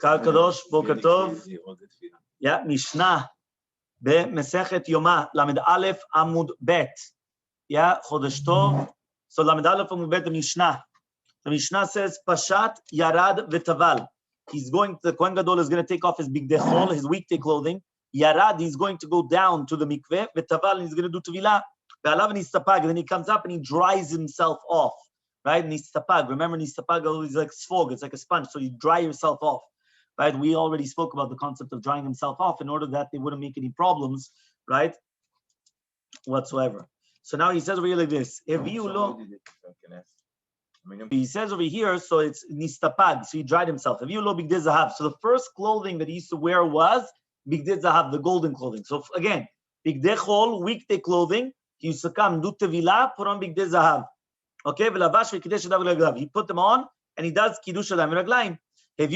קהל קדוש, בוקר טוב. משנה במסכת יומא, למד א' עמוד ב'. חודש טוב. So למד א' עמוד ב', the Mishnah. The Mishnah says, Pashat Yarad v'Taval. The Kohen Gadol is going to take off his big dechol, his weekday clothing. Yarad, he's going to go down to the mikveh. V'Taval, he's going to do tevilah. Ve'alav nistapag, then he comes up and he dries himself off. Right? Nistapag. Remember, nistapag is like sfog. It's like a sponge. So you dry yourself off. Right? We already spoke about the concept of drying himself off in order that they wouldn't make any problems, right? Whatsoever. So now he says over here like this. He says over here, so it's nistapag, so he dried himself. So the first clothing that he used to wear was bigdei zahav, the golden clothing. So again, bigdei chol, weekday clothing, he used to come, do tevilah, put on bigdei zahav. Okay, he put them on, and he does kiddush adayim v'raglayim. They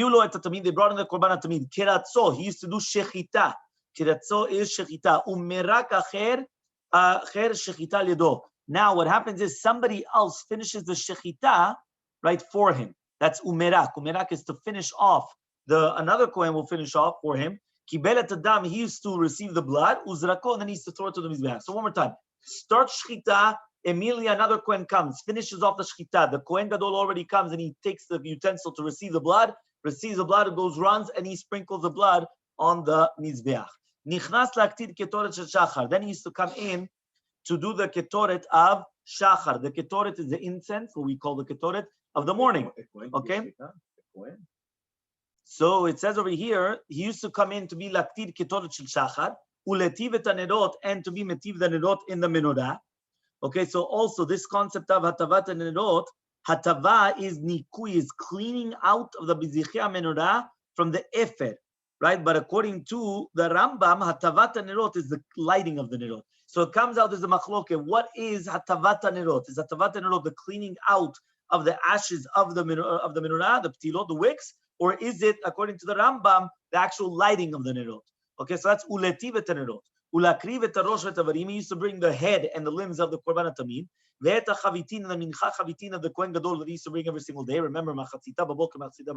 brought in the korban tamid. Kiratzo, he used to do shechita. Kiratzo is shechita. Umerak acher shechita lido. Now, what happens is somebody else finishes the shechita, right, for him. That's umerak. Umerak is to finish off. Another kohen will finish off for him. Kibelet adam, he used to receive the blood. Uzrako, and then he used to throw it to the mizbeach. So one more time. Start shechita. Immediately another kohen comes, finishes off the shechita. The kohen gadol already comes and he takes the utensil to receive the blood. Receives the blood, runs, and he sprinkles the blood on the mizbeach. Nichnas laktid ketoret shel shachar. Then he used to come in to do the ketoret of shachar. The ketoret is the incense, what we call the ketoret of the morning. Okay? So it says over here, he used to come in to be laktid ketoret shel shachar, uletiv et hanerot, and to be metiv the nerot in the menorah. Okay, so also this concept of hatavat hanerot, hatava is nikui, is cleaning out of the bizichia menorah from the efer, right? But according to the Rambam, hatavat nerot is the lighting of the nerot. So it comes out as a machloke. What is hatavat nerot? Is hatavat nerot the cleaning out of the ashes of the menorah, the ptilot, the wicks, or is it, according to the Rambam, the actual lighting of the nerot? Okay, so that's uleti v'nerot. Ulakri v'tarosh v'tavarim. He used to bring the head and the limbs of the korban tamid. Ve'eta chavitin, the mincha chavitin of the kohen gadol that he used to bring every single day. Remember, machatzita b'boker, machatzita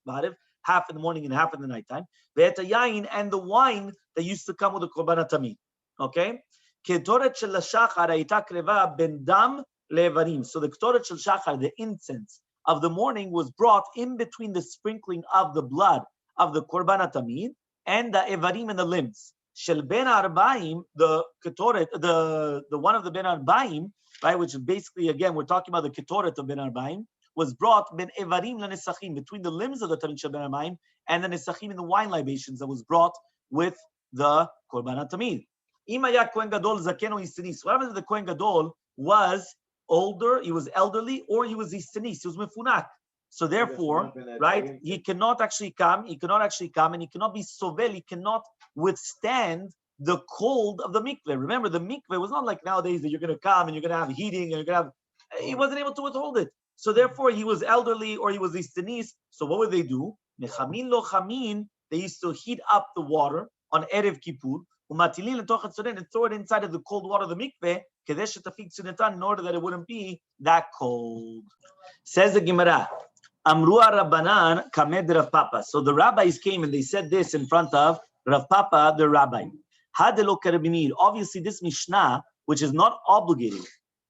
b'arev, half in the morning and half in the nighttime. Ve'eta yain, and the wine that used to come with the korban tamid. Okay? Ketoret shel shachar hayita kreva ben dam le'evarim. So the ketoret shel shachar, the incense of the morning, was brought in between the sprinkling of the blood of the korban tamid and the evarim and the limbs. Shel ben arbaim, the ketoret, the one of the ben arbaim, right, which is basically, again, we're talking about the ketoret of ben arbaim, was brought ben evarim lanesachim, between the limbs of the tamid shel ben arbaim and the nesachim in the wine libations that was brought with the korban tamid. Imaya kohen gadol zakeno istanis. What happens if the kohen gadol was older, he was elderly, or he was istanis, he was mefunak? So therefore, right, he cannot actually come, and he cannot be sovel, he cannot withstand the cold of the mikveh. Remember, the mikveh was not like nowadays that you're going to come and you're going to have heating and you're going to have, he wasn't able to withhold it. So therefore, he was elderly or he was istanis. So what would they do? Mechamin lo chamin, they used to heat up the water on Erev Kippur, and throw it inside of the cold water of the mikveh, in order that it wouldn't be that cold. Says the Gemara, Amrua Rabbanan kamed Rav Papa. So the rabbis came and they said this in front of Rav Papa, the rabbi. Hadelo karabimir. Obviously, this Mishnah, which is not obligated,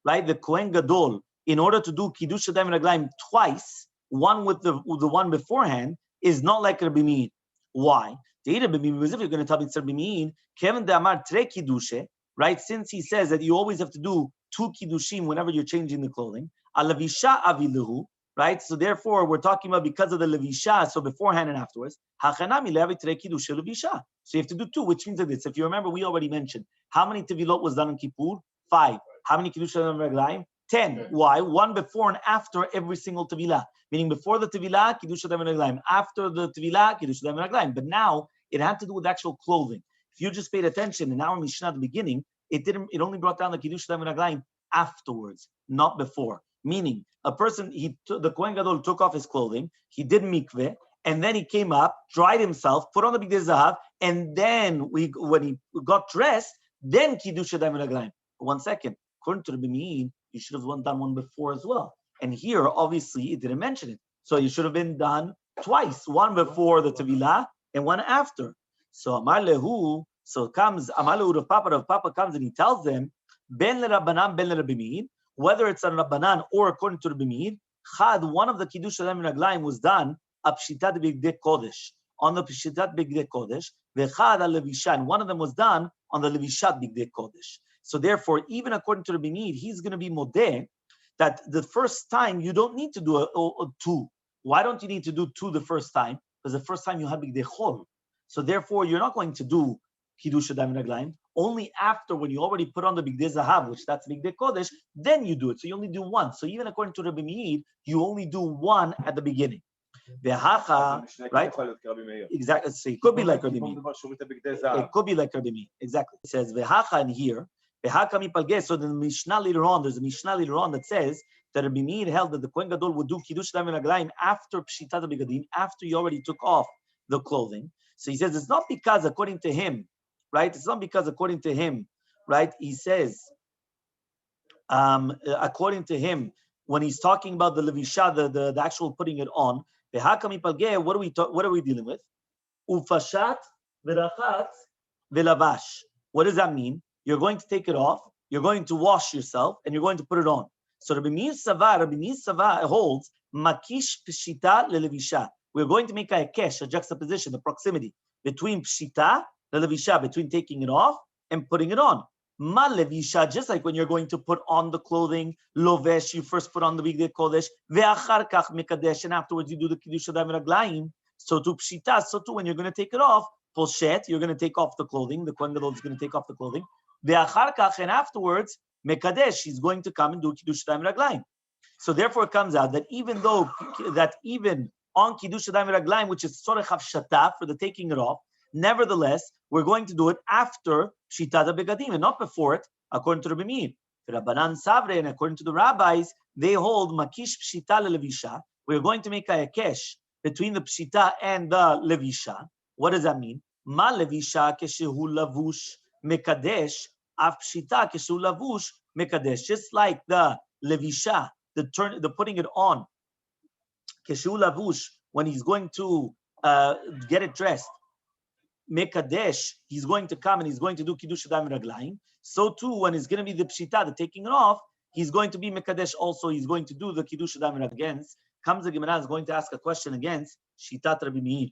right? The Kohen Gadol, in order to do kiddush adayim v'raglayim twice, one with the one beforehand, is not like Rabbi Meir. Why? Because if you're going to tell me it's Rabbi Meir, Kevin de Amar tre kiddushe, right? Since he says that you always have to do 2 kiddushim whenever you're changing the clothing, alavisha avilehu, right? So therefore, we're talking about because of the levisha, so beforehand and afterwards. Hachanami levi tre kiddushe levisha. So you have to do 2, which means that this. If you remember, we already mentioned how many tevilot was done in Kippur? 5. How many kiddush adayim? 10. Why? 1 before and after every single tevilah. Meaning before the tevilah, kiddush adayim v'raglayim. After the tevilah, kiddush adayim v'raglayim. But now it had to do with actual clothing. If you just paid attention in our Mishnah at the beginning, it only brought down the kiddush adayim v'raglayim afterwards, not before. Meaning a person, the Kohen Gadol took off his clothing, he did mikveh, and then he came up, dried himself, put on the bigdei zahav, and then when he got dressed, then kiddush adayim v'raglayim. 1 second. According to Rabbi Meir, you should have done one before as well. And here, obviously, it didn't mention it. So you should have been done twice, one before the tevilah and one after. So Amar Lehu, so comes Amar Lehu Rav Papa comes and he tells them, Ben le Rabbanan, Ben le Rabbi Meir, whether it's a Rabbanan or according to Rabbi Meir, Chad, one of the Kiddush Adam Raglaim was done at Pshitat Bigdei Kodesh, on the Pshitat Bigdei Kodesh, Vechad al Levisha, and one of them was done on the Levishat Bigdei Kodesh. So therefore, even according to Rabbi Meir, he's going to be modeh that the first time you don't need to do a two. Why don't you need to do two the first time? Because the first time you have Bigdei Chol. So therefore, you're not going to do Kiddush Adam Raglaim. Only after, when you already put on the Bigdei Zahav, which that's Bigdei Kodesh, then you do it. So you only do one. So even according to Rabbi Meir, you only do one at the beginning. Ve'hacha, right? Exactly. So it could be like Rabbi Meir. It could be like Rabbi Meir. Exactly. It says Ve'hacha in here. Ve'hacha mipalgeh. So the Mishnah later on, there's a Mishnah later on that says that Rabbi Meir held that the Kohen Gadol would do Kiddush Adam Raglaim after Pshitat Begadim, after you already took off the clothing. So he says it's not because according to him, right? It's not because according to him, right? He says, according to him, when he's talking about the levisha, the actual putting it on, what are we dealing with? Ufashat v'rachat v'lavash. What does that mean? You're going to take it off, you're going to wash yourself, and you're going to put it on. So Rabbi Meir Sava holds makish pshita lelevisha. We're going to make a kesh, a juxtaposition, the proximity between pshita, the levisha, between taking it off and putting it on. Ma levisha, just like when you're going to put on the clothing, lovesh, you first put on the Bigdei Kodesh, ve'achar kach mekadesh, and afterwards you do the Kiddush Adam Raglaim. So to pshita, so too when you're going to take it off, poshet, you're going to take off the clothing, the Kohen Gadol is going to take off the clothing, ve'achar kach, and afterwards, mekadesh, he's going to come and do Kiddush Adam Raglaim. So therefore it comes out that even on Kiddush Adam Raglaim, which is Tzorech Havshata, for the taking it off, nevertheless, we're going to do it after Pshitat Begadim and not before it, according to Rabbi Meir. Rabbanan Savre, and according to the rabbis, they hold Makish Pshita Levisha. We're going to make a Yakesh between the Pshita and the Levisha. What does that mean? Ma Levisha Keshehu Lavush Mekadesh, Af Pshita Keshehu Lavush Mekadesh. Just like the Levisha, the putting it on, Keshehu Lavush, when he's going to get it dressed, Mekadesh, he's going to come and he's going to do Kiddush Adam Raglaim. So too, when it's going to be the Pshita, the taking it off, he's going to be Mekadesh also. He's going to do the Kiddush Adam Raglaim. Comes the Gemara is going to ask a question against Shitat Rabbi Meir.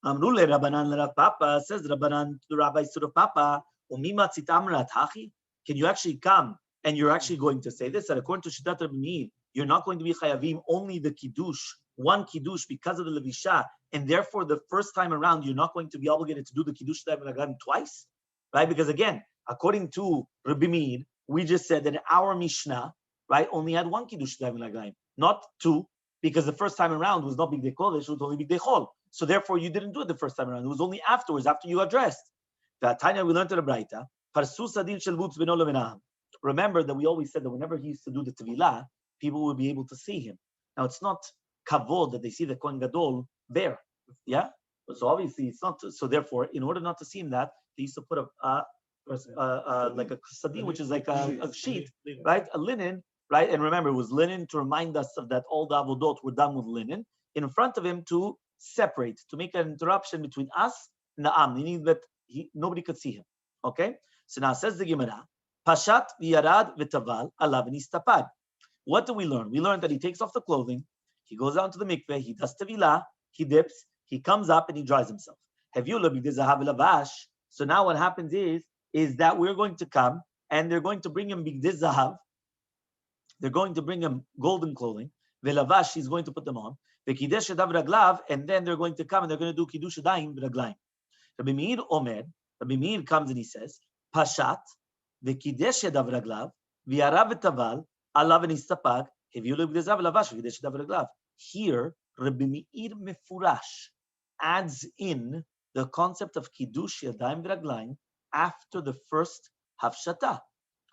Amrule Rabbanan Rav Papa, says Rabbanan to the rabbis to the Papa, Umimatzit Amrat Hachi. Can you actually come and you're actually going to say this? That according to Shitat Rabbi Meir, you're not going to be Chayavim only the Kiddush, one Kiddush because of the Levisha, and therefore the first time around you're not going to be obligated to do the Kiddush twice, right? Because again, according to Rabbi Meir, we just said that our Mishnah, right, only had one Kiddush not two, because the first time around was not Bigdei Kodesh, it was only Bigdei Chol. So therefore you didn't do it the first time around. It was only afterwards, after you got dressed. Tanya, we learned in the Braita, remember that we always said that whenever he used to do the Tevilah, people would be able to see him. Now it's not kavod that they see the Kohen Gadol there, yeah. So obviously it's not. So therefore, in order not to see him, that they used to put like a sadim, which is like a sheet, right, a linen, right. And remember, it was linen to remind us of that all the avodot were done with linen in front of him to separate, to make an interruption between us and the am, meaning that nobody could see him. Okay. So now says the Gemara, Pashat v'yarad v'taval alav v'nistapad. What do we learn? We learned that he takes off the clothing, he goes down to the mikveh, he does tevilah, he dips, he comes up and he dries himself. So now what happens is that we're going to come and they're going to bring him bigdei zahav. They're going to bring him golden clothing. Velavash, he's going to put them on. Vekidesh adav raglav, and then they're going to come and they're going to do kiddush adayim raglaim. Rabbi Meir Omer, Rabbi Meir comes and he says, Pashat, vekidesh adav raglav, v'yarav v'taval, alav v'nistapag, heviu bigdei zahav velavash, vekidesh adav raglav. Here, Rabbi Meir Mefurash adds in the concept of Kiddush Yadayim V'Raglayim after the first Hafshata,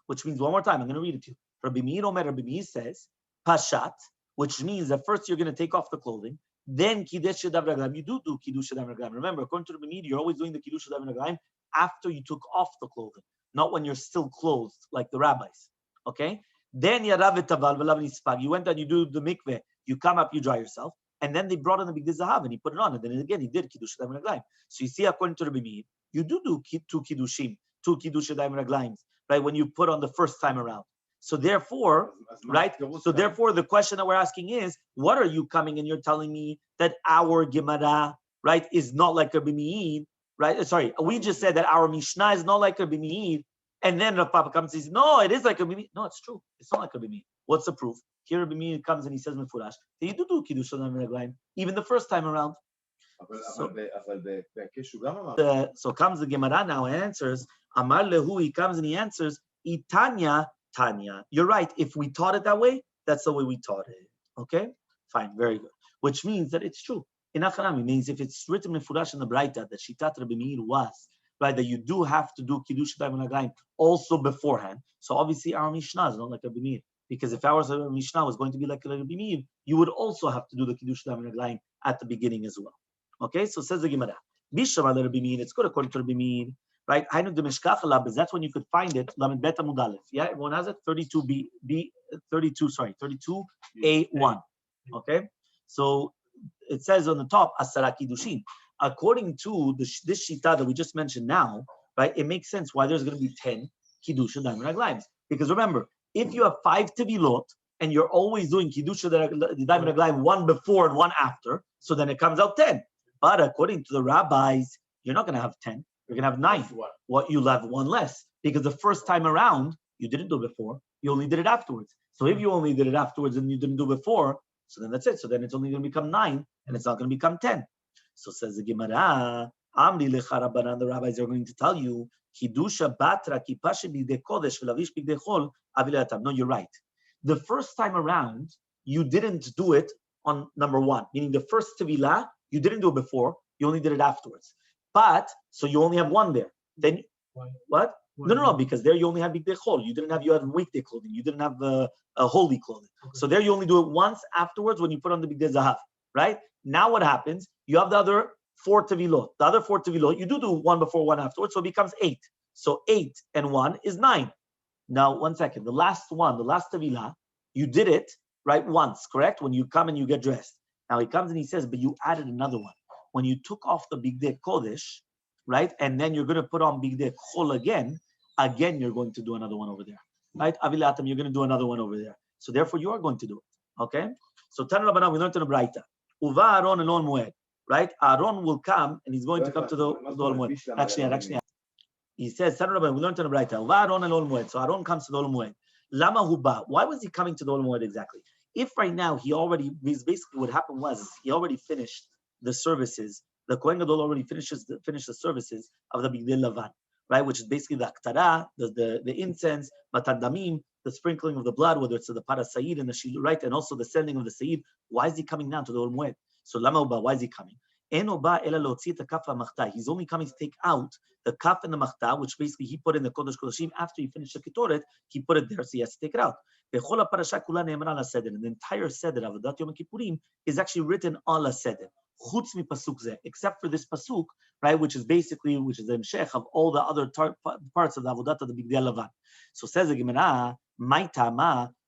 which means, one more time, I'm going to read it to you. Rabbi Meir Omer, Rabbi Meir says, Pashat, which means that first you're going to take off the clothing, then Kiddush Yadayim V'Raglayim. You do Kiddush Yadayim V'Raglayim. Remember, according to Rabbi Meir, you're always doing the Kiddush Yadayim V'Raglayim after you took off the clothing, not when you're still clothed, like the rabbis. Okay? Then Yarav V'Taval V'Lav Nispag. You went and you do the mikveh, you come up, you dry yourself. and then they brought in the bigdei zahav, and he put it on, and then again he did kiddush yadayim raglayim. So you see, according to Rabbi Meir, you do two kiddushim, two kiddush yadayim raglayim, right? When you put on the first time around. So therefore, right? So therefore, the question that we're asking is, what are you coming and you're telling me that our Gemara, right, is not like Rabbi Meir, right? Sorry, we just said that our Mishnah is not like Rabbi Meir, and then Rav Papa comes and says, no, it is like Rabbi Meir. No, it's true. It's not like Rabbi Meir. What's the proof? Here Rabbi Meir comes and he says Mefurash, that you do kiddush yadayim raglayim, even the first time around. So comes the Gemara now and answers, Amar lehu, he comes and he answers, Itanya Tanya. You're right. If we taught it that way, that's the way we taught it. Okay? Fine. Very good. Which means that it's true. In Achanami means if it's written in Furash in the Braita that Shitat Rabbi Meir was, right, that you do have to do Kiddush Yadayim Raglayim also beforehand. So obviously our Mishnah is not like Rabbi Meir. Because if our Mishnah was going to be like Rabbi Meir, you would also have to do the Kiddush Yadayim Raglayim at the beginning as well. Okay? So says the Gemara. Bishamar Rabbi Meir. It's good according to Rabbi Meir. Right, that's when you could find it. Lamed Bet Amud Aleph. Yeah, everyone has it. 32A1. Okay, so it says on the top Asara Kiddushin. According to this shita that we just mentioned now, right, it makes sense why there's going to be 10 Kiddush Yadayim Raglayim. Because remember, if you have 5 tevilot and you're always doing Kiddush Yadayim Raglayim, one before and one after, so then it comes out 10. But according to the rabbis, you're not going to have 10. You're going to have 9. What you'll have one less, because the first time around you didn't do it before, you only did it afterwards. So if you only did it afterwards and you didn't do it before, so then that's it. So then it's only going to become 9 and it's not going to become 10. So says the Gemara, Amri lecha Rabbanan, the rabbis are going to tell you, Kidusha batra kipashe bigdei kodesh v'lavish bigdei chol avilatam. No, you're right. The first time around you didn't do it on number 1, meaning the first tevilah you didn't do it before, you only did it afterwards. But so you only have 1 there. Then what? No, because there you only have bigdei chol. You had weekday clothing. You didn't have holy clothing. Okay. So there you only do it once afterwards when you put on the bigdei zahav. Right? Now what happens? You have the other 4 tevilot. The other 4 tevilot, you do 1 before, 1 afterwards, so it becomes 8. So 8 and 1 is 9. Now 1 second. The last one, the last tevilah, you did it right once, correct? When you come and you get dressed. Now he comes and he says, but you added another one. When you took off the bigdei kodesh, right, and then you're going to put on bigdei chol again you're going to do another one over there, right? Avilatam, you're going to do another one over there. So therefore, you are going to do it, okay? So Tanu Rabbanan, we learned in the Braita, Uva Aaron and Ol Moed, right? Aaron will come and he's going to come to the Ol Moed. Actually, he says, Tanu Rabbanan, we learned in the Braita, Uva Aaron and Ol Moed. So Aaron comes to the Ol Moed. Lama Huba. Why was he coming to the Ol Moed exactly? If right now basically what happened was he already finished the services, the Kohen Gadol already finished the services of the Bigdei Lavan, right? Which is basically the Aktara, the incense, Matan Damim, the sprinkling of the blood, whether it's the Para Said and the Shilu, right? And also the sending of the Said. Why is he coming now to the Ol Moed? So Lama Uba, why is he coming? He's only coming to take out the kaf and the machta, which basically he put in the Kodesh Kodashim after he finished the Ketoret, he put it there, so he has to take it out. And the entire Seder of Daf Yomi Kippurim is actually written on a Seder, except for this pasuk, right, which is the Mshech of all the other parts of the Avodat of the Bigdei Lavan. So says the Gemara,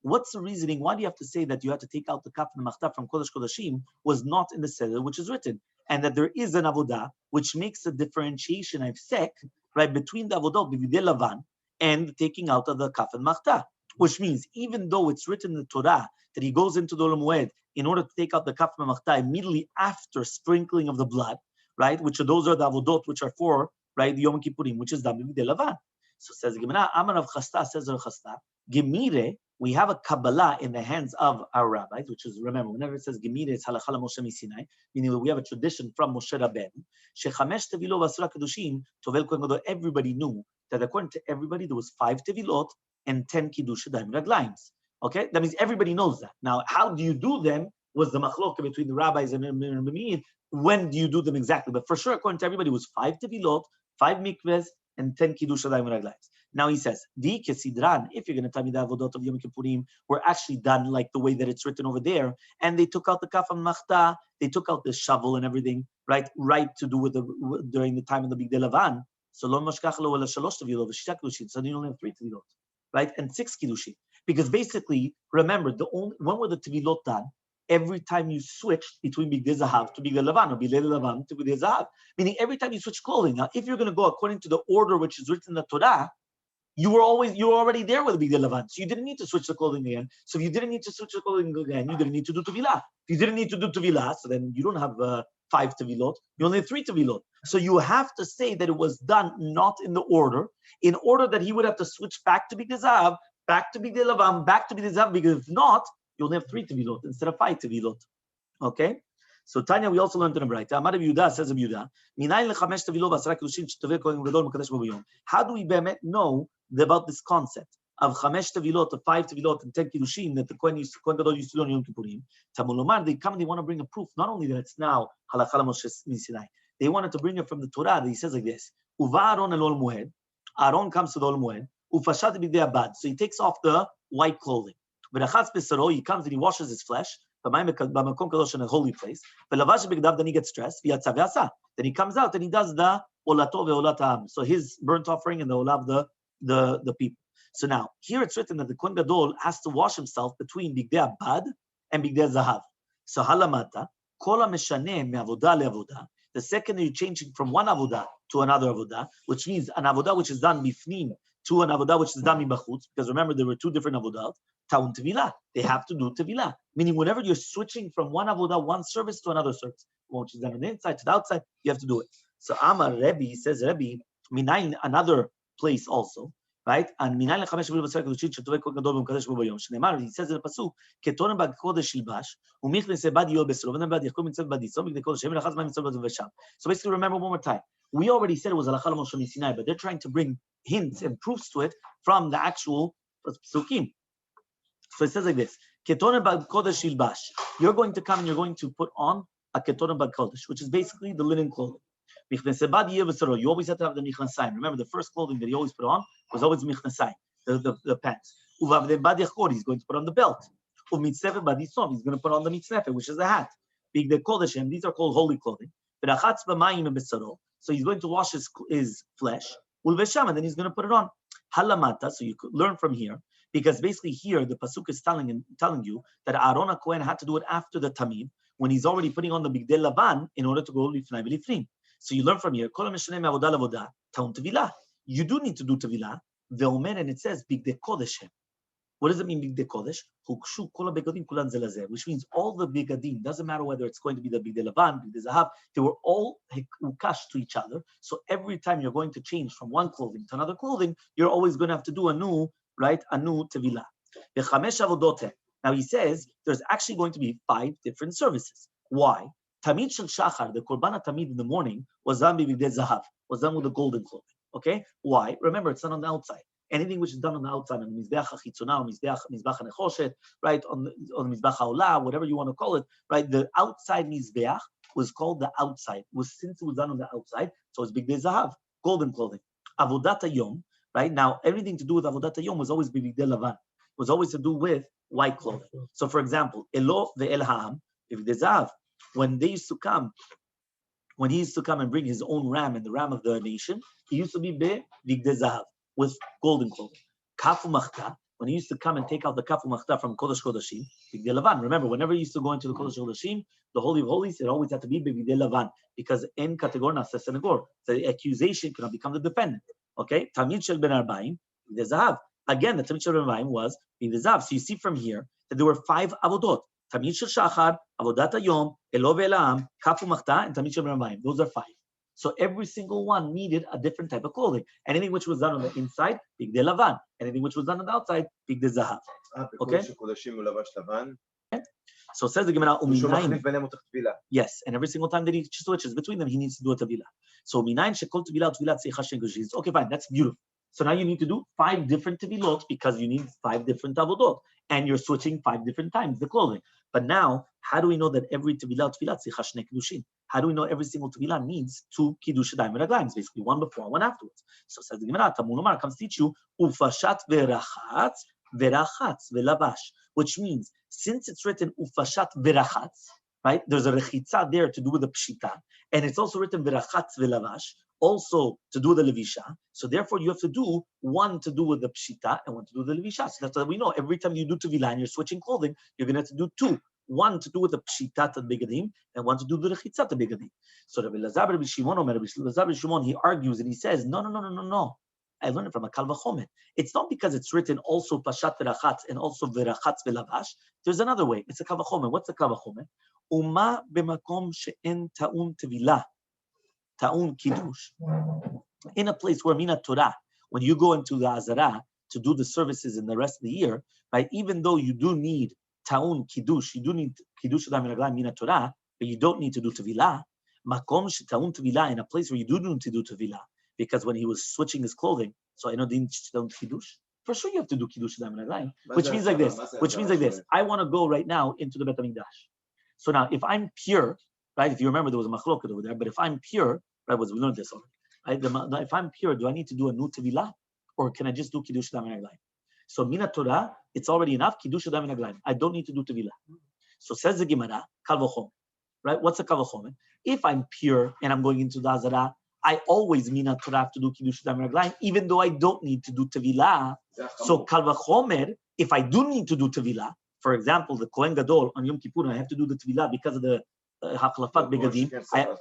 what's the reasoning? Why do you have to say that you have to take out the kaf and the machta from Kodesh Kodashim was not in the Seder, which is written? And that there is an avodah which makes a differentiation of sek, right, between the avodah of Bigdei Lavan and taking out of the kaf and machta, which means even though it's written in the Torah that he goes into the Ol Moed in order to take out the kaf and machta immediately after sprinkling of the blood, right, those are the avodot which are for, right, the Yom Kippurim, which is the Bigdei Lavan. So says Gemara, Amar Rav Chasta, says Rav Chasta, Gemire, we have a Kabbalah in the hands of our rabbis, which is, remember, whenever it says Gemire, it's Halacha Moshe Misinai, meaning that we have a tradition from Moshe Rabbeinu. Shechamesh Tevilot v'Asura Kedushim, Tovel Kohen Gadol, everybody knew that according to everybody, there was 5 Tevilot and 10 Kiddush Yadayim Raglayim. Okay? That means everybody knows that. Now, how do you do them was the machlok between the rabbis and the when do you do them exactly? But for sure, according to everybody, it was 5 Tevilot, 5 mikvehs, and 10 Kiddush Yadayim Raglayim. Now he says, Di kesidran, if you're going to tell me the avodot of Yom Kippurim were actually done like the way that it's written over there, and they took out the kaf and machta, they took out the shovel and everything, right to do with during the time of the Bigdei Lavan. So lo mashkach lo ela shalosh tevilot v'shita kiddushin. So you only have 3 tevilot, right, and 6 kiddushin. Because basically, remember, when were the tevilot done? every time you switch between Bigdei Zahav to Bigdei Lavan or Bigdei Lavan to Bigdei Zahav. Meaning every time you switch clothing. Now, if you're going to go according to the order which is written in the Torah, you were already there with Bigdei Lavan. So you didn't need to switch the clothing again. So if you didn't need to switch the clothing again, you didn't need to do Tevilah. If you didn't need to do Tevilah, so then you don't have 5 Tevilot. You only have 3 Tevilot. So you have to say that it was done not in the order, in order that he would have to switch back to Bigdei Zahav, back to Bigdei Lavan, back to Bigdei Zahav, because if not, you only have 3 Tevilot instead of 5 Tevilot. Okay? So Tanya, we also learned in a Braita. Amar Rabbi Yehuda, says Rabbi Yehuda, Minayin lechamesh tevilot v'asara kedushin shetovel kohen gadol mekadesh bo b'yom. How do we know about this concept of chamesh tevilot, of 5 tevilot and 10 kedushin that the kohen gadol used to do on Yom Kippurim? Tamulomar, they want to bring a proof. Not only that it's now halacha Moshe Sinai, they wanted to bring it from the Torah. That he says like this: Uva Aaron el ol moed. Aaron comes to the ol moed. Ufashat b'gdei abad. So he takes off the white clothing. V'rachatz b'saro. He comes and he washes his flesh. In a holy place. Then he gets dressed. Then he comes out and he does the olato ve'olat. So his burnt offering and the olah of the people. So now here it's written that the Kohen Gadol has to wash himself between Bigdei Abad and Bigdei Zahav. So halamata kol hameshaneh me'avodah le'avodah. The second you're changing from one avodah to another avodah, which means an avodah which is done bifnim to an avodah which is done mibachutz, because remember there were 2 different avodah. Ta'un tevilah. They have to do tevilah. Meaning whenever you're switching from one avodah, one service to another service, which is done on the inside to the outside, you have to do it. So Amar Rebbe says minayin another place also, right? And minayin lechamesh v'il b'sar kedushin shetovei kohen gadol b'mekadesh bo b'yom. Shneimar, he says in the pasuk, ketonem b'kodesh shilbash u'michnes bad yol besro v'nem bad yachkom mitzvah bad yisom b'gdei kodesh hem lachaz mitzvah bad v'sham. So basically, remember one more time. We already said it was halacha Moshe Sinai, but they're trying to bring hints and proofs to it from the actual psukim. So it says like this: Ketonem bad kodesh shilbash. You're going to come and you're going to put on a ketonem bad kodesh, which is basically the linen clothing. You always have to have the michnesayim. Remember, the first clothing that he always put on was always michnesayim, the pants. He's going to put on the belt. He's going to put on the mitznefeh, which is the hat. These are called holy clothing. So he's going to wash his flesh, and then he's going to put it on. Halamata. So you could learn from here, because basically here the pasuk is telling you that Aaron HaKohen had to do it after the tamid, when he's already putting on the bigdei lavan in order to go lifnai v'lifnim. So you learn from here, kol hameshaneh me'avodah lavodah ta'un tevilah. You do need to do tevilah. Ve'omer, and it says bigdei kodesh. What does it mean bigdei kodesh? Hukshu kol habegadim kulan ze lazeh, which means all the begadim, doesn't matter whether it's going to be the bigdei lavan, bigdei zahav, they were all hukash to each other. So every time you're going to change from one clothing to another clothing, you're always going to have to do a new tevilah. V'chamesh avodot. Now he says there's actually going to be 5 different services. Why? Tamid shel shachar, the korban tamid in the morning, was done with bigdei zahav, was done with the golden clothing. Okay? Why? Remember, it's done on the outside. Anything which is done on the outside, on the mizbeach hachitzonah, mizbeach hanechoshet, right, on the mizbeach haolah, whatever you want to call it, right, the outside mizbeach was called the outside. Since it was done on the outside, so it's bigdei zahav, golden clothing. Avodat hayom, right, now everything to do with avodat hayom was always bigdei lavan, was always to do with white clothing. So for example, elo ve'el ha'am, bigdei zahav, when he used to come and bring his own ram and the ram of the nation, he used to be bigdei zahav, with golden clothing. Kafu machta, when he used to come and take out the kafu machta from Kodesh Kodashim, bigdei lavan. Remember, whenever he used to go into the Kodesh Kodashim, the Holy of Holies, it always had to be bigdei lavan, because en kategor nasa senegor, the accusation cannot become the defendant. Okay? Tamid shel ben arba'im, bigdei zahav. Again, the tamid shel ben arba'im was bigdei zahav. So you see from here that there were 5 avodot. Tamid shel shachar, avodat hayom, elo ve'elam, kafu machta, and tamid shel ben arba'im. Those are 5. So every single one needed a different type of clothing. Anything which was done on the inside, bigdei lavan. Anything which was done on the outside, bigdei zahav. Okay? So says the Gemara, yes, and every single time that he switches between them, he needs to do a tevilah. So okay, fine, that's beautiful. So now you need to do 5 different tevilot, because you need 5 different avodot, and you're switching 5 different times the clothing. But now, how do we know that every tevilah tzricha shnei kedushin? How do we know every single tevilah needs 2 kiddush yadayim v'raglayim? Basically, one before, one afterwards. So says the Gemara, Talmud Lomar comes to teach you ufashat verachatz velabash, which means since it's written ufashat verachatz, right? There's a rechitza there to do with the pshita, and it's also written verachatz velavash, also to do with the levisha. So therefore, you have to do one to do with the pshita and one to do with the levisha. So that's how we know every time you do tevilah and you're switching clothing, you're going to have to do 2. one to do with the pshitat begadim and one to do with the rechitzat begadim. So Rabbi Elazar Rabbi Shimon, he argues and he says, no. I learned it from a Kal Vachomer. It's not because it's written also pashat v'rachatz and also v'rachatz v'lavash. There's another way. It's a Kal Vachomer. What's a Kal Vachomer? Uma b'makom she'en ta'un tevilah, ta'un kiddush. In a place where mina Torah, when you go into the Azara to do the services in the rest of the year, right? Even though you do need ta'un kiddush, you do need kiddush adam mina Torah, but you don't need to do tevilah. Makom she'ta'un tevilah, in a place where you do need to do tevilah. Because when he was switching his clothing, so I know didn't kiddush. For sure, you have to do kiddush d'am, which means like this. I want to go right now into the Bet Hamikdash. So now, if I'm pure, right? If you remember, there was a machloket over there. But if I'm pure, right? We learned this already. Right? If I'm pure, do I need to do a new tevilah, or can I just do kiddush d'am? So mina Torah, it's already enough kiddush d'am. I don't need to do tevilah. So says the Gemara, Kal Vachomer, right? What's a Kal Vachomer? If I'm pure and I'm going into the Azara, I always mina Torah have to do kiddush d'am, even though I don't need to do tevilah. So Kal Vachomer, if I do need to do tevilah, for example, the Kohen Gadol on Yom Kippur, I have to do the tevilah because of the Hachlafat Begadim.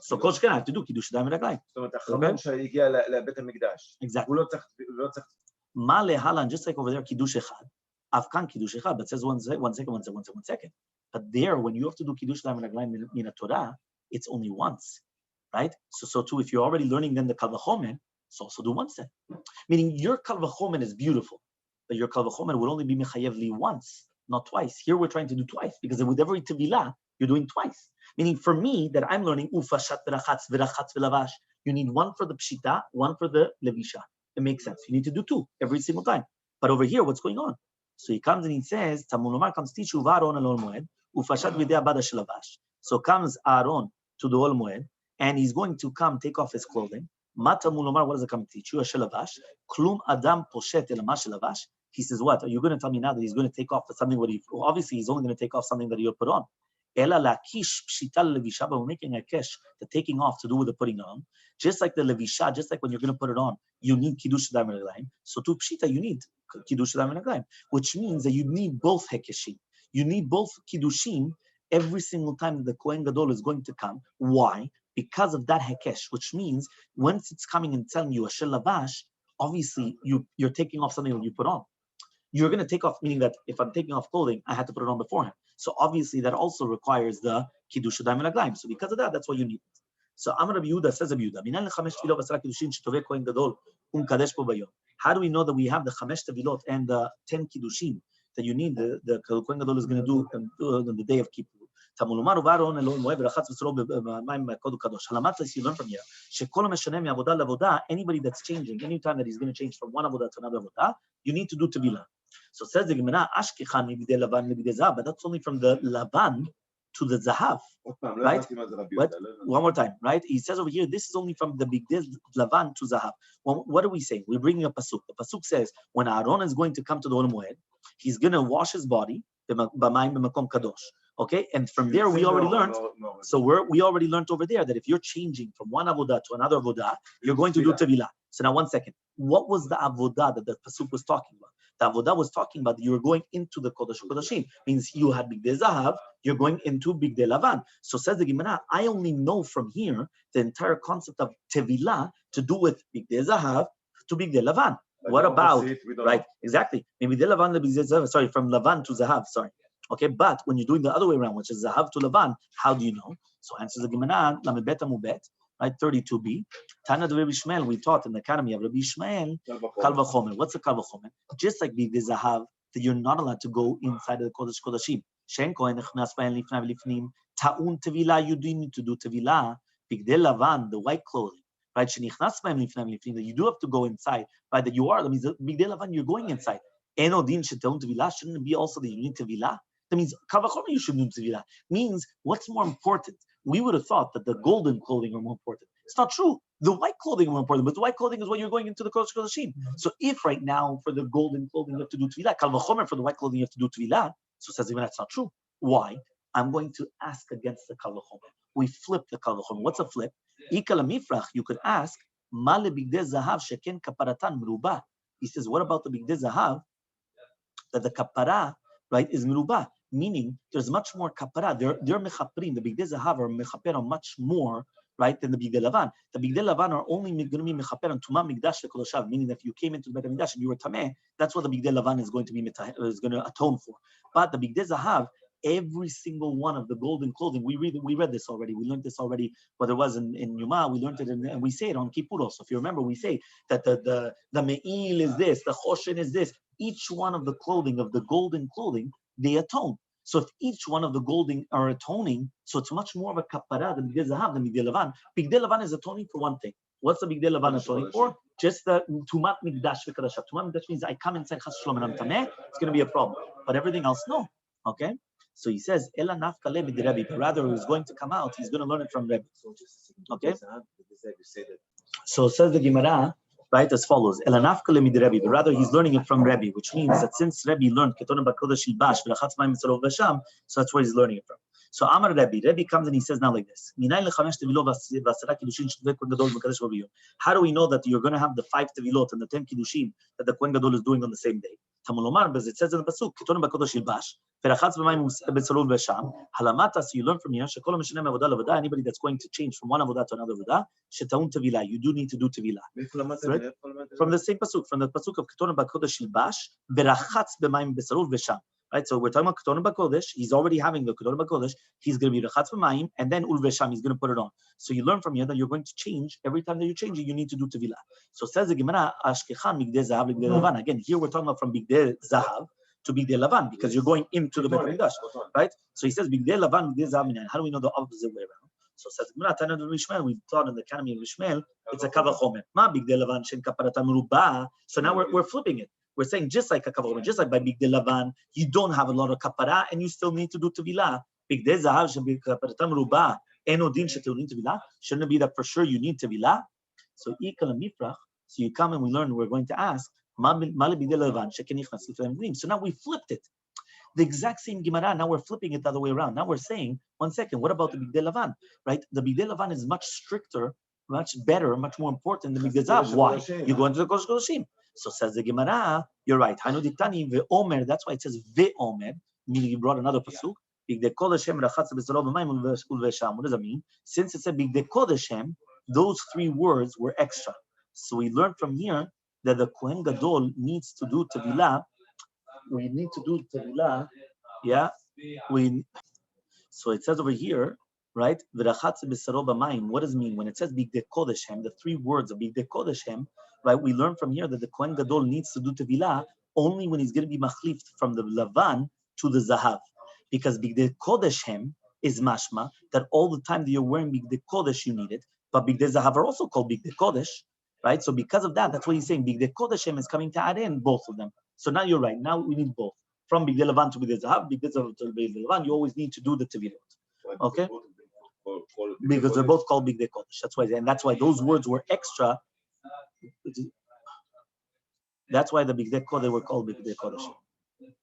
So Kol Sheken, I have to do kiddush d'am. Exactly. Ma lehalan, just like over there, kiddush echad. Afkan kiddush echad, but says one second. But there, when you have to do kiddush d'am mina Torah, it's only once. Right? So too, if you're already learning then the Kal Vachomer, so also do once then. Meaning your Kal Vachomer is beautiful, but your Kal Vachomer would only be mechayevli once, not twice. Here we're trying to do twice, because with every tevilah, you're doing twice. Meaning for me, that I'm learning ufashat v'rachatz v'lavash, you need one for the pshita, one for the levisha. It makes sense. You need to do two every single time. But over here, what's going on? So he comes and he says, Tamulomar comes teach you v'aron al ol moed, ufashat v'dei abada shelavash. So comes Aaron to the ol moed, and he's going to come take off his clothing. Mata mulomar, what does it come teach you? Shelabash. Klum adam poshet elamash shelabash. He says, what? Are you going to tell me now that he's going to take off something what he, obviously he's only going to take off something that he'll put on. Ela lakish pshital levisha, but we're making a kesh, the taking off to do with the putting on. Just like the levisha, just like when you're going to put it on, you need kiddush d'am reglaim. So to pshita, you need kiddush d'am reglaim, which means that you need both hekeshim. You need both kiddushim every single time that the Kohen Gadol is going to come. Why? Because of that hekesh, which means once it's coming and telling you a shel lavash, obviously you're taking off something that you put on. You're going to take off, meaning that if I'm taking off clothing, I had to put it on beforehand. So obviously that also requires the kiddush d'am minaglaim. So because of that, that's why you need it. So Amar Rabbi Yehuda says Rabbi Yehuda, how do we know that we have the 5 tevilot and the 10 kiddushim that you need? The Kohen Gadol is going to do on the day of Kippur. You learn from here, anybody that's changing, anytime that he's going to change from one avodah to another avodah, you need to do tevilah. So says the Gemara, but that's only from the lavan to the zahav, right? One more time, right? He says over here, this is only from the bigdei lavan to zahav. Well, what are we saying? We're bringing a pasuk. The pasuk says when Aaron is going to come to the Ol Moed, he's going to wash his body b'mayim b'makom kadosh. Okay, and from there we already learned. So we already learned over there that if you're changing from one avodah to another avodah, you're going to do tevilah. So now 1 second, what was the avodah that the pasuk was talking about? The avodah was talking about you were going into the kodesh kodashim. Means you had bigdei zahav, you're going into bigdei lavan. So says the Gemara, I only know from here the entire concept of tevilah to do with bigdei zahav to bigdei lavan. What about right? Exactly. Maybe the lavan sorry, from lavan to zahav. Sorry. Okay, but when you're doing the other way around, which is zahav to lavan, how do you know? So answers the Gemara, lamebet amubet, right? 32b. Tana de Rabbi Shmuel, we taught in the academy of Rabbi Shmuel, kal vachomer. What's a kal vachomer? Just like the zahav, that you're not allowed to go inside of the kodesh kodashim. Shen kohen nechnas b'en lifnei v'lifnim. Ta'un tevilah, you do need to do tevilah. Bigdei lavan, the white clothing. Right, shenichnas b'en lifnei v'lifnim, that you do have to go inside. Right, that you are. That means bigdei lavan, you're going inside. Eno din sheteun tevilah, shouldn't it be also that you need tevilah? That means kal vachomer you should do tevilah. Means what's more important? We would have thought that the golden clothing are more important. It's not true. The white clothing are more important, but the white clothing is when you're going into the kodesh kodashim. So if right now for the golden clothing you have to do tevilah, kal vachomer for the white clothing you have to do tevilah. So it says even that's not true. Why? I'm going to ask against the kal vachomer. We flip the kal vachomer. What's a flip? Ikal mifrach. You could ask ma lebigdei zahav sheken kaparatan merubah. He says, what about the bigdei zahav that the kapara, right, is merubah? meaning there's much more kapara. They're mechaprim. The Bigdei Zahav are mechaper on much more, right, than the Bigdei Lavan. The Bigdei Lavan are only going to be mechaper on Tumah Mikdash lekodoshav, meaning that if you came into the Beit Hamikdash and you were tameh, that's what the Bigdei Lavan is going to atone for. But the Bigdei Zahav, every single one of the golden clothing, we read this already. We learned this already, whether it was in Yoma, we learned it, and we say it on Kippur also. If you remember, we say that the me'il is this, the choshen is this. Each one of the clothing, of the golden clothing, they atone. So if each one of the golden are atoning, so it's much more of a kapara than Bigdei Zahav, than Bigdei Lavan. Bigdei Lavan is atoning for one thing. What's the Bigdei Lavan atoning for? Just the Tumat Mikdash v'Kadashav. Tumat Mikdash means I come inside Chas Shalom and I'm tameh, it's going to be a problem. But everything else, no. Okay? So he says, Ela nafka lebi de Rebbe, but rather he's going to come out, he's going to learn it from Rebbe. Okay? So says the Gemara, right, as follows, Ela nafka lebi de Rebbe, but rather he's learning it from Rebbe, which means that since Rebbe learned Ketonim Bakodesh Ilbash, v'lachatz mayim mitzarov v'sham, so that's where he's learning it from. So Amar Rebbe comes and he says now like this, how do we know that you're going to have the 5 tevilot and the 10 kiddushin that the Kohen Gadol is doing on the same day? Because it says in the pasuk, Ketonim Bakodesh Ilbash, v'lachatz mayim mitzarov v'sham, halamata, so you learn from here, shekol mishneh avodah levodah, anybody that's going to change from one avodah to another avodah, shetaun tevilah, you do need to do tevilah. Right? From the same pasuk, from the pasuk of Ketonim Bakodesh Ilbash, v'lachatz b'mayim mitzarov v'sham. Right, so we're talking about Ketonim Bakodesh. He's already having the Ketonim Bakodesh. He's going to be Rechatz B'mayim, and then Ul Vesham, he's going to put it on. So you learn from here that you're going to change. Every time that you change it, you need to do Tevilah. So says the Gemara, Ashkechan Bigdei Zahav Bigdei Lavan. Again, here we're talking about from Bigdei Zahav to Bigdei Lavan, because you're going into the Beit Hamikdash, right? So he says Bigdei Lavan, Bigdei Zahav. How do we know the opposite way around? So says the Gemara, Tana Rishmael, we taught in the Academy of Rishmael, it's a Kavachomer. Ma Bigdei Lavan Shen Kaparatam Ruba. So now we're flipping it. We're saying just like a kavod, just like by Bigdei Lavan, you don't have a lot of kapara and you still need to do tevilah. Bigdei Zahav shebikaparatam ruba enodin sheteulin tevilah. Shouldn't it be that for sure you need tevilah? So ikal mifrach. So you come and we learn. We're going to ask ma Bigdei Lavan shekenichnas lifnei dream. So now we flipped it. The exact same Gemara. Now we're flipping it the other way around. Now we're saying, one second. What about the Bigdei Lavan? Right? The Bigdei Lavan is much stricter, much better, much more important than the Bigdei Zahav. Why? You go into the Kodesh Kodashim. So says the Gemara, you're right. Hanu diktani ve'omer. That's why it says ve'omer, meaning you brought another pasuk. Bigdei Kodeshem rachatz b'tzarov b'mayim ulvesham. What does that mean? Since it said Bigdei Kodeshem, those 3 words were extra. So we learned from here that the Kohen Gadol needs to do tevilah. We need to do tevilah. Yeah. So it says over here, right? V'rachatz b'tzarov b'mayim. What does it mean when it says Bigdei Kodeshem? The 3 words of Bigdei Kodeshem. Right, we learn from here that the Kohen Gadol needs to do tevilah only when he's going to be machlif from the Lavan to the Zahav, because Bigdei Kodeshem is mashma that all the time that you're wearing Bigdei Kodesh you need it, but Bigdei Zahav are also called Bigdei Kodesh, right? So because of that, that's what he's saying. Bigdei Kodeshem is coming to add in both of them. So now you're right. Now we need both. From Bigdei Lavan to Bigdei Zahav, Bigdei Zahav to Bigdei Lavan, you always need to do the tevilot. Okay? Because they're both called Bigdei Kodesh. That's why, and that's why those words were extra. That's why the Bigdei Kodesh were called Bigdei Kodesh.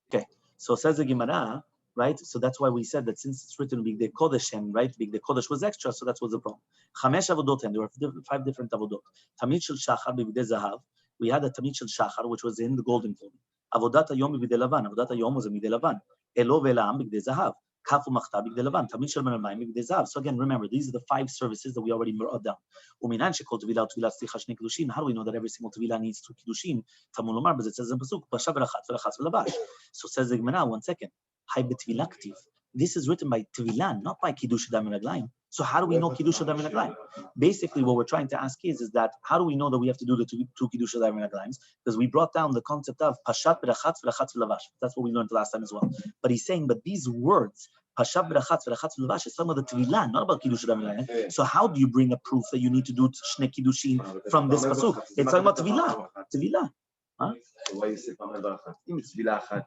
Okay, so says the Gemara, right? So that's why we said that since it's written Bigdei Kodeshem, right? Bigdei Kodesh was extra, so that was the problem. Chamesh avodot, and there were 5 different avodot. Tamid shel Shachar Bigdei Zahav. We had a Tamid shel Shachar, which was in the golden clothing. Avodat Yomi Bigdei Lavan. Avodat Yom was a Bigdei Lavan. Elo ve'lam Bigdei Zahav. Kafu machta Bigdei Lavan. Tamid shel Menarmayim Bigdei Zahav. So again, remember, these are the 5 services that we already wrote down. Uminan shekol tevilah tevilah tzricha shnei kiddushin. How do we know that every single tevilah needs 2 kiddushin? Tamul lomar, but it says in pasuk pashav v'rachatz v'labash. So says the Gemara, one second. Hay b'tevilah ktiv. This is written by tevilah, not by kiddush hadam v'raglayim. So how do we know kiddush hadam v'raglayim? Basically, what we're trying to ask is that how do we know that we have to do the 2 kiddush hadam v'raglayim? Because we brought down the concept of pashat v'rachatz v'labash. That's what we learned last time as well. But he's saying, but these words, pashat v'rachatz v'labash, is talking about the tevilah, not about kiddush hadam v'raglayim. So how do you bring a proof that you need to do shnei kiddushin from this pasuk? It's talking about tevilah. Tevilah. Huh? Why you say pamay barachat? It's tevilah achat.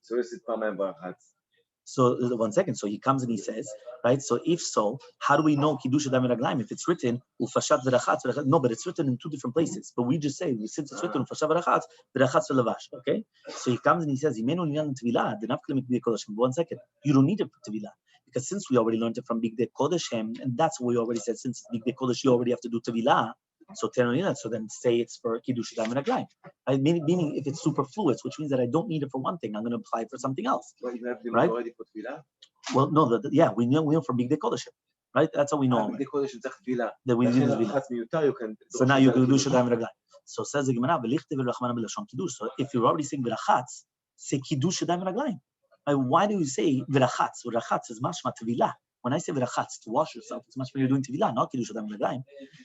So you say pamay barachat. So 1 second. So he comes and he says, right? So if so, how do we know kiddush hadam v'raglayim if it's written ufashat v'rachatz? No, but it's written in 2 different places. But we just say since it's written ufashat v'rachatz v'lavash. Okay. So he comes and he says, "Imenu niyan tevilah denafkel Bigdei Kodeshem." 1 second. You don't need it for tevilah because since we already learned it from Bigdei Kodeshem, and that's what we already said. Since Bigdei Kodesh, you already have to do tevilah. So Teronina, so then say it's for Kiddush Yadayim Raglayim. Right? Meaning if it's superfluous, which means that I don't need it for one thing, I'm going to apply it for something else. Right? Well, no, yeah, we know for Big Day Kodesh. Right? That's how we know. That we need so now you can do Yadayim Raglayim. So says the Gemara, so if you're already saying Virachatz, say Kiddush Yadayim Raglayim. Why do you say Virachatz? Virachatz is mashma tevilah. When I say Virachatz, to wash yourself, it's mashma you're doing tevilah, not Kiddush Yadayim Raglayim.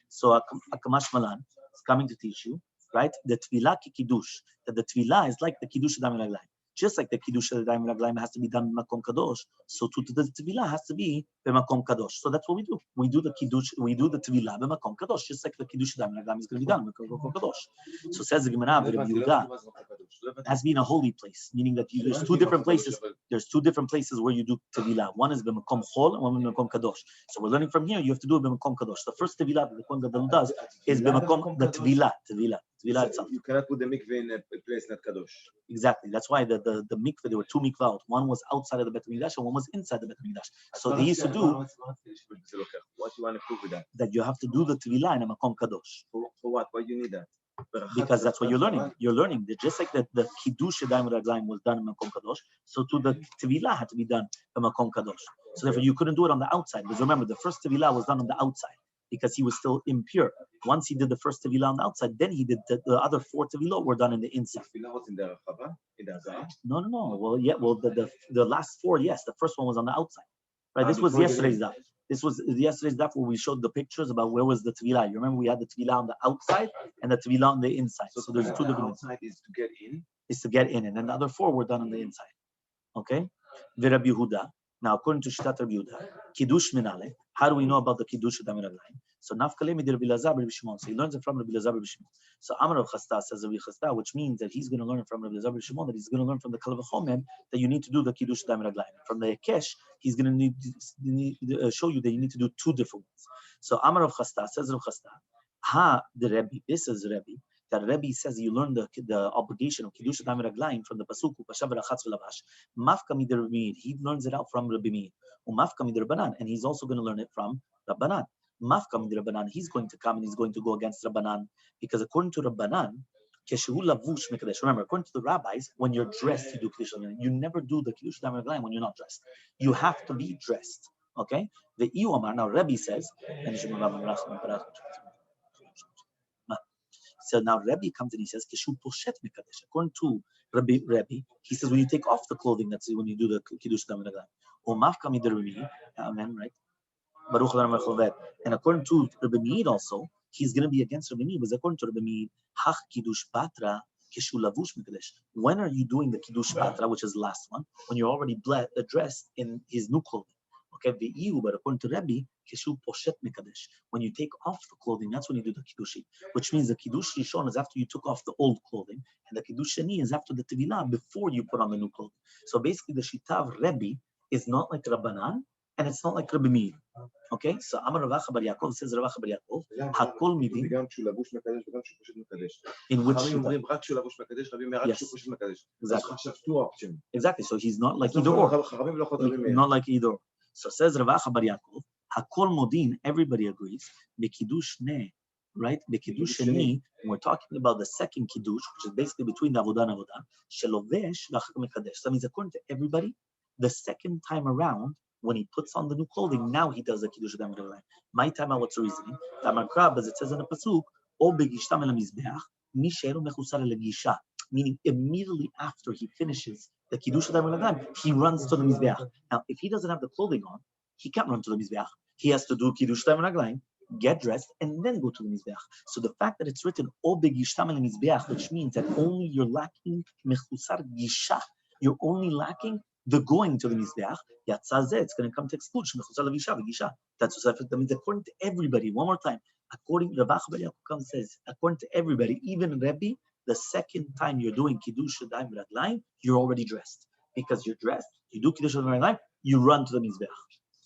So Akamash Malan is coming to teach you, right? The tevilah ki Kiddush, that the tevilah is like the Kiddush Yadayim Raglayim. Just like the Kiddush Yadayim Raglayim has to be done in Makom Kadosh, so too the tevilah has to be b'Makom Kadosh. So that's what we do. We do the Kiddush, we do the tevilah b'Makom Kadosh, just like the Kiddush Yadayim Raglayim is going to be done in Makom Kadosh. So says the Gemara, it has to be in a holy place, meaning that there's two different places. There's two different places where you do tevilah. One is b'Makom Chol and one is b'Makom Kadosh. So we're learning from here. You have to do it b'Makom Kadosh. The first tevilah that the Kohen Gadol does is b'Makom the tevilah itself. You cannot put the mikveh in a place not kadosh. Exactly. That's why the mikveh, there were two mikvahot. One was outside of the Bet HaMikdash and one was inside the Bet HaMikdash. So they used to do. What do you want to prove with that? That you have to do the tevilah in a makom kadosh. For what? Why do you need that? Because that's what you're learning. You're learning that just like the Kiddush Yadayim Raglayim was done in Makom Kadosh, so too the Tevilah had to be done in Makom Kadosh. So therefore you couldn't do it on the outside. Because remember, the first Tevilah was done on the outside because he was still impure. Once he did the first Tevilah on the outside, then he did the other four Tevilah were done in the inside. Tevilah was in the Rachava? In the Azara? No. Well, yeah. Well, the last four, yes. The first one was on the outside. Right. This was yesterday's daf. This was yesterday's daf where we showed the pictures about where was the tevilah. You remember we had the tevilah on the outside and the tevilah on the inside. So there's two different. Outside is to get in. Is to get in, and then the other four were done on the inside. Okay. Rabbi Yehuda. Now, according to Shitat Rabbi Yehuda, Kiddush Minale. How do we know about the Kiddush Yadayim Raglayim? So Nafkalei Midi Rabbi Elazar Rabbi Shimon. So he learns it from Rabbi Elazar Rabbi Shimon. So Amar Rav Chasta says Rabbi Chasta, which means that he's going to learn from Rabbi Elazar Rabbi Shimon, that he's going to learn from the Kal V'Chomer that you need to do the Kiddush Yadayim Raglayim. From the Yekesh, he's going to need show you that you need to do two different ones. So Amar Rav Chasta says Rav Chasta, the Rebbe, this is Rebbe. That Rebbe says you learn the obligation of Kiddush Yadayim Raglayim from the pasuk Upashav V'Rachatz V'Lavash. Mafka Midar Meir. He learns it out from Rabbi Meir. Umafka Midar Banan, and he's also going to learn it from Rabbanan. Mafka Midar Banan. He's going to come and he's going to go against Rabbanan because according to Rabbanan, Keshehu Lavush Mekadesh. Remember, according to the rabbis, when you're dressed, you do Kiddush Yadayim. You never do the Kiddush Yadayim Raglayim when you're not dressed. You have to be dressed. Okay. The Iomar. Now Rebbe says, and so now Rebbe comes and he says, Keshu Poshet Mekadesh. According to Rebbe, he says when you take off the clothing, that's when you do the Kiddush Yadayim Raglayim. Amen, right? And according to Rebbe Meir also, he's going to be against Rebbe Meir, because according to Rebbe Meir, Hach Kiddush Patra Keshu Lavush Mekadesh. When are you doing the Kiddush Patra, which is the last one? When you're already dressed in his new clothing. Okay, the EU, but according to Rebbe, Keshu Poshet Mekadesh. When you take off the clothing, that's when you do the Kiddushi, which means the Kiddush Rishon is after you took off the old clothing, and the Kiddush Sheni is after the Tevilah, before you put on the new clothing. So basically, the Shita of Rebbe is not like Rabbanan, and it's not like Rebbe Meir. Okay, so Amar Rav Acha bar Yaakov says Rav Acha bar Yaakov, Hakol Midin. In which yes. Exactly. So he's not like either or. Not like either or. So says Rav Acha bar Yaakov, Hakol Modin. Everybody agrees. Bekiddush ne, right? Bekiddush sheni. We're talking about the second kiddush, which is basically between the avodah and avodah. Shelovesh v'achak mekadesh. That means according to everybody, the second time around, when he puts on the new clothing, now he does the Kiddush Yadayim Raglayim. My time, what's the reasoning? Tamar Krab, as it says in the pasuk, O begishtam el mizbeach, mi she'enu mechusar el gisha. Meaning immediately after he finishes the Kiddush Yadayim Raglayim, he runs to the mizbeach. Now, if he doesn't have the clothing on, he can't run to the mizbeach. He has to do Kiddush Yadayim Raglayim, get dressed, and then go to the mizbeach. So the fact that it's written O begishtam el mizbeach, which means that only you're lacking mechusar gisha, you're only lacking the going to the Mizbeach, it's going to come to exclude. That's what that means according to everybody. One more time. According to Rav Acha bar Yaakov says, according to everybody, even Rebbe, the second time you're doing Kiddush Yadayim Raglayim, you're already dressed. Because you're dressed, you do Kiddush Yadayim Raglayim, you run to the Mizbeach.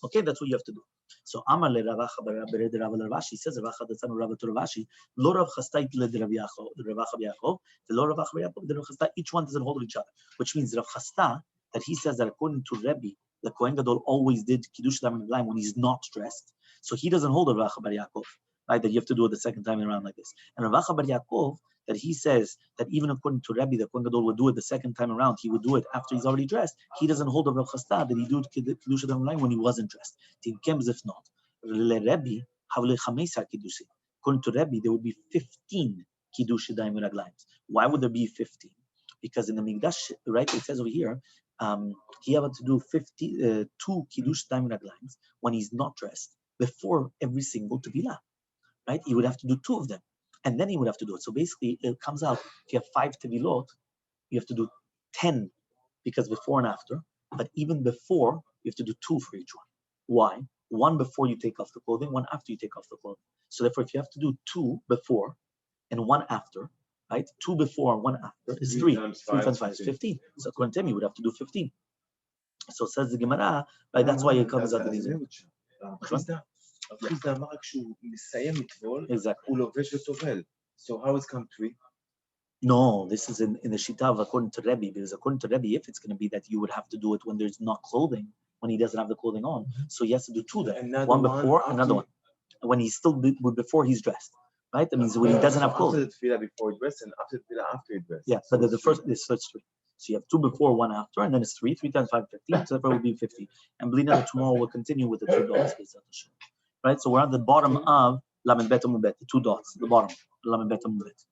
Okay, that's what you have to do. So Amar le Rav Acha bar Ravashi says, Rav Acha the son of Rav to Ravashi, Lo Rav Chasta le Rav Acha bar Yaakov, the Lo Rav Acha bar Yaakov, the Rav Chasta, each one doesn't hold each other. Which means Rav Chasta, that he says that according to Rebbe, the Kohen Gadol always did Kiddush Yadayim Raglayim when he's not dressed. So he doesn't hold a Rav Acha bar Yaakov. right? That you have to do it the second time around like this. And Rav Acha bar Yaakov, that he says that even according to Rabbi, the Kohen Gadol would do it the second time around. He would do it after he's already dressed. He doesn't hold of Rav Chasta that he do Kiddush Adayim when he wasn't dressed. If not, Rabbi, according to Rabbi, there would be 15 Kiddush Adayim Raglayim. Why would there be 15? Because in the Mikdash, right, it says over here, he had to do 2 Kiddush Adayim Raglayim when he's not dressed before every single Tevilah, right? He would have to do 2 of them, and then he would have to do it. So basically, it comes out, if you have 5 Tevilot, you have to do 10, because before and after, but even before, you have to do 2 for each one. Why? 1 before you take off the clothing, 1 after you take off the clothing. So therefore, if you have to do 2 before and 1 after, right? 2 before and 1 after is 3. 3 times 5 is 15. So according to him, you would have to do 15. So says the Gemara, right? That's why it comes out of these. Exactly. So how is come 3? No, this is in the Shita of according to Rebbe, because according to Rebbe, if it's going to be that you would have to do it when there's not clothing, when he doesn't have the clothing on, so he has to do 2 then. One before, another one. When he's still before he's dressed, right? That means when he doesn't have clothing. After the tefillah before he dressed and after the tefillah after he dressed. Yeah, but the first is 3. So you have 2 before, 1 after, and then it's 3. 3 times 5, 15. So therefore it will be 50. And Blina, tomorrow we'll continue with the 2 dots. Right? So we're at the bottom of Lamed Bet Amud Bet, the 2 dots, the bottom, Lamed Bet Amud Bet.